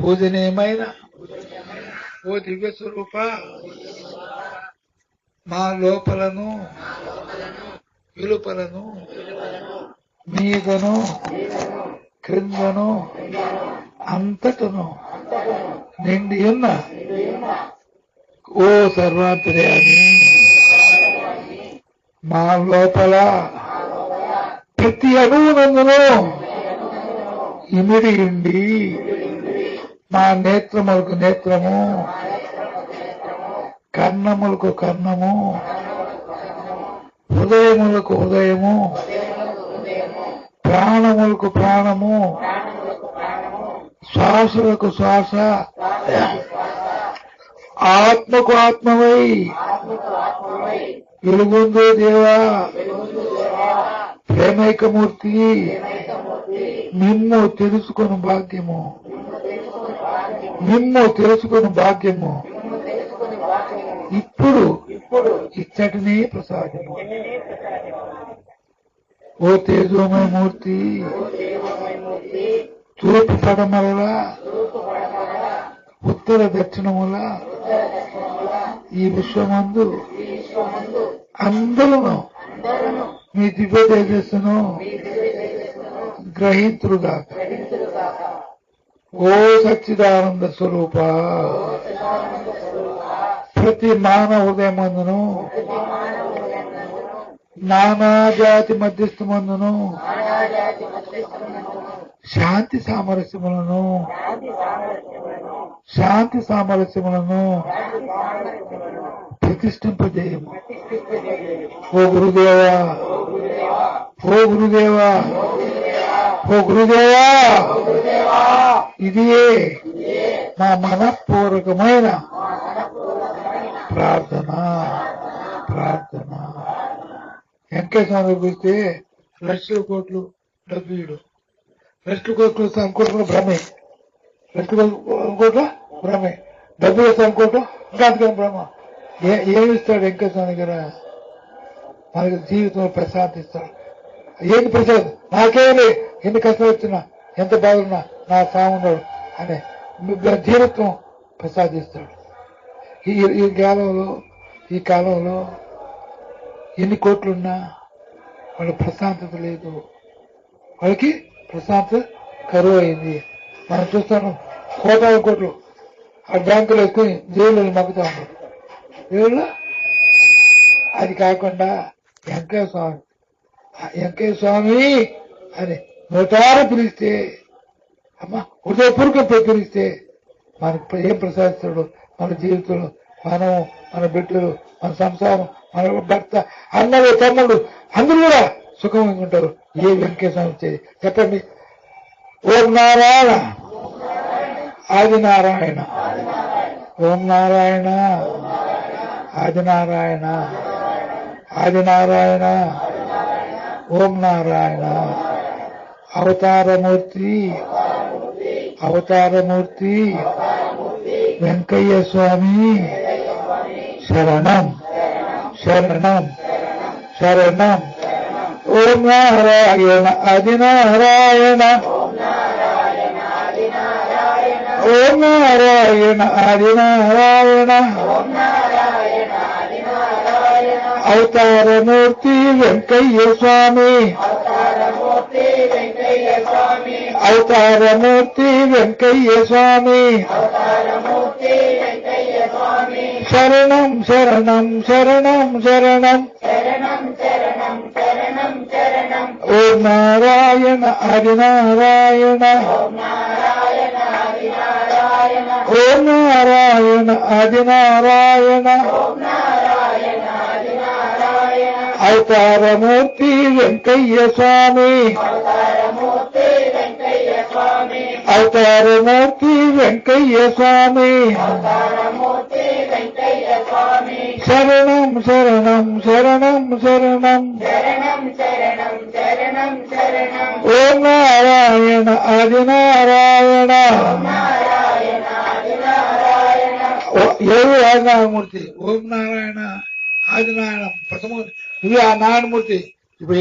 పూజనీయమైన ఓ దివ్య స్వరూప మా లోపలను వెలుపలను మీదను క్రిందను అంతటను నిండి ఉన్న ఓ సర్వాంతర్యామి మా లోపల ప్రతి అణువునందును ఇమిడి ఉండి మా నేత్రములకు నేత్రము కర్ణములకు కర్ణము హృదయములకు హృదయము ప్రాణములకు ప్రాణము శ్వాసలకు శ్వాస ఆత్మకు ఆత్మవై వెలుగొందు దేవా ప్రేమైకమూర్తి నిన్ను తెలుసుకుని భాగ్యము ఇప్పుడు ఇచ్చటినే ప్రసాదము ఓ తేజోమయ మూర్తి తూర్పు పడమల ఉత్తర దక్షిణముల ఈ విశ్వమందు అందరూ మీ దివ్య తేజస్సును గ్రహింతురుగాక. ఓ సచ్చిదానంద స్వరూప ప్రతి మానవ హృదయమందును నానా జాతి మధ్యస్థమందును శాంతి సామరస్యములను ప్రతిష్ఠింపజేయము. ఓ గురుదేవా ఇదియే మా మనఃపూర్వకమైన ప్రార్థన. వెంకటేశ్వర గురిస్తే లక్షల కోట్లు డబ్బులు, లక్షల కోట్లు సంకోట్లు భ్రమే, లక్షల కోట్ల భ్రమే, డబ్బులు సంకోటం ఇంకా అంతకని భ్రమ. ఏమిస్తాడు వెంకటేశ్వర దగ్గర? మనకి జీవితంలో ప్రశాంతిస్తాడు. ఏంటి ప్రసాద్? నాకేమి ఎన్ని కష్టాలు వచ్చినా ఎంత బాగున్నా నా సామున్నాడు అనే జీవితం ప్రసాదిస్తాడు. ఈ కాలంలో ఎన్ని కోట్లున్నా వాళ్ళ ప్రశాంతత లేదు, వాళ్ళకి ప్రశాంతత కరువు అయింది. మనం చూస్తాను కోట్లు ఆ బ్యాంకులు వేసుకుని జైలు మగ్గుతా ఉంటారు. జైల్లో అది కాకుండా వెంకయ్య స్వామి అని నోటారు పిలిస్తే, అమ్మ హృదయపూర్వకం పిలిస్తే మనకు ఏం ప్రసాదిస్తాడు? మన జీవితంలో మనం, మన బిడ్డలు, మన సంసారం, మన భర్త, అన్నలు, తమ్ముడు అందరూ కూడా సుఖంగా ఉంటారు. ఏ వెంకయ్య స్వామి వచ్చేది చెప్పండి. ఓం నారాయణ ఆదినారాయణ, ఓం నారాయణ ఆదినారాయణ, ఆదినారాయణ ఓం నారాయణ. అవతారమూర్తి వెంకయ్య స్వామి శరణం. ఓం నారాయణ ఆదినారాయణ, ఓం నారాయణ ఆదినారాయణ. అవతారమూర్తి వెంకయ్య స్వామి, అవతారమూర్తి వెంకయ్య స్వామి శరణం. ఓం నారాయణ ఆదినారాయణ, ఓం నారాయణ ఆదినారాయణ. అవతారమూర్తి వెంకయ్య స్వామి, అవతారమూర్తి వెంకయ్య స్వామి శరణం. ఓం నారాయణ ఆదినారాయణ. ఎవరు ఆదినారాయణమూర్తి? ఓం నారాయణ ఆదినారాయణ ప్రథమ ఇది ఆ నారాయణమూర్తి. ఇప్పుడు